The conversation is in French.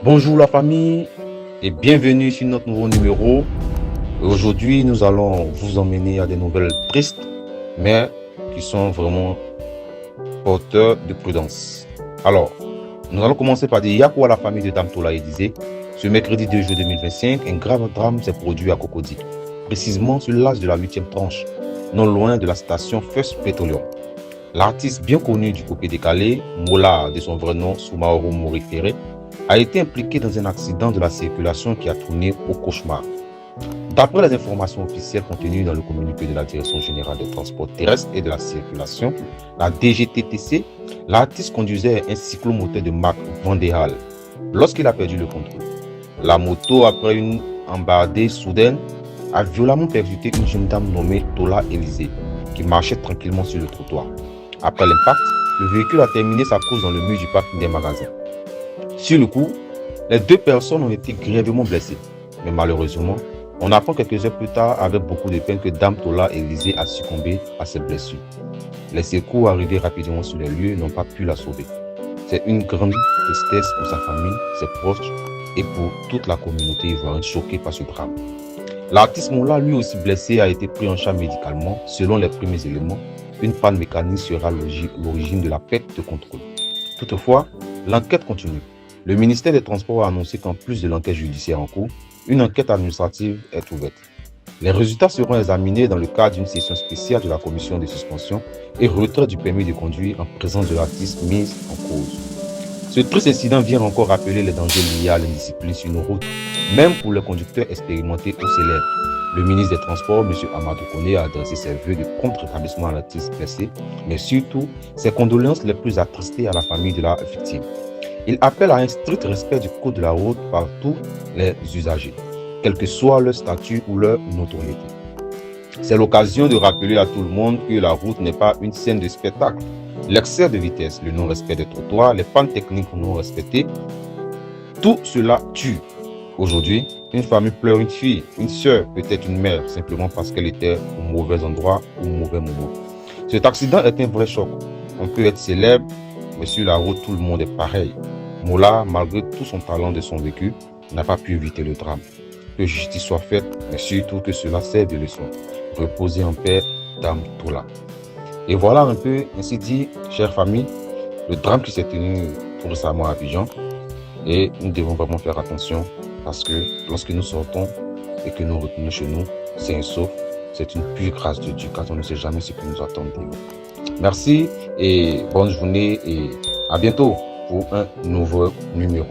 Bonjour la famille et bienvenue sur notre nouveau numéro. Aujourd'hui, nous allons vous emmener à des nouvelles tristes, mais qui sont vraiment porteurs de prudence. Alors, nous allons commencer par dire Yakou à la famille de Dame Tola et disait, ce mercredi 2 juillet 2025, un grave drame s'est produit à Cocody, précisément sur l'âge de la 8e tranche, non loin de la station First Petroleum. L'artiste bien connu du coupé décalé, Mola de son vrai nom Soumaoro Mori Ferré, a été impliqué dans un accident de la circulation qui a tourné au cauchemar. D'après les informations officielles contenues dans le communiqué de la Direction générale des transports terrestres et de la circulation, la DGTTC, l'artiste conduisait un cyclomoteur de marque Vandéal lorsqu'il a perdu le contrôle. La moto, après une embardée soudaine, a violemment percuté une jeune dame nommée Tola Élisée, qui marchait tranquillement sur le trottoir. Après l'impact, le véhicule a terminé sa course dans le mur du parking des magasins. Sur le coup, les deux personnes ont été grièvement blessées. Mais malheureusement, on apprend quelques heures plus tard avec beaucoup de peine que Dame Tola Élisée a succombé à ses blessures. Les secours arrivés rapidement sur les lieux n'ont pas pu la sauver. C'est une grande tristesse pour sa famille, ses proches et pour toute la communauté ivoirienne choquée par ce drame. L'artiste Mola, lui aussi blessé, a été pris en charge médicalement. Selon les premiers éléments, une panne mécanique sera l'origine de la perte de contrôle. Toutefois, l'enquête continue. Le ministère des Transports a annoncé qu'en plus de l'enquête judiciaire en cours, une enquête administrative est ouverte. Les résultats seront examinés dans le cadre d'une session spéciale de la commission de suspension et retrait du permis de conduire en présence de l'artiste mise en cause. Ce triste incident vient encore rappeler les dangers liés à l'indiscipline sur nos routes, même pour les conducteurs expérimentés ou célèbres. Le ministre des Transports, M. Amadou Koné, a adressé ses vœux de prompt rétablissement à l'artiste blessé, mais surtout ses condoléances les plus attristées à la famille de la victime. Il appelle à un strict respect du code de la route par tous les usagers, quel que soit leur statut ou leur notoriété. C'est l'occasion de rappeler à tout le monde que la route n'est pas une scène de spectacle. L'excès de vitesse, le non-respect des trottoirs, les pannes techniques non respectées, tout cela tue. Aujourd'hui, une famille pleure une fille, une sœur, peut-être une mère, simplement parce qu'elle était au mauvais endroit ou au mauvais moment. Cet accident est un vrai choc. On peut être célèbre, mais sur la route, tout le monde est pareil. Mola, malgré tout son talent de son vécu, n'a pas pu éviter le drame. Que justice soit faite, mais surtout que cela serve de leçon. Reposez en paix, Dame Tola. Et voilà un peu, ainsi dit, chère famille, le drame qui s'est tenu tout récemment à Abidjan. Et nous devons vraiment faire attention parce que lorsque nous sortons et que nous retournons chez nous, c'est un sauf, c'est une pure grâce de Dieu car on ne sait jamais ce qui nous attend. Merci et bonne journée et à bientôt pour un nouveau numéro.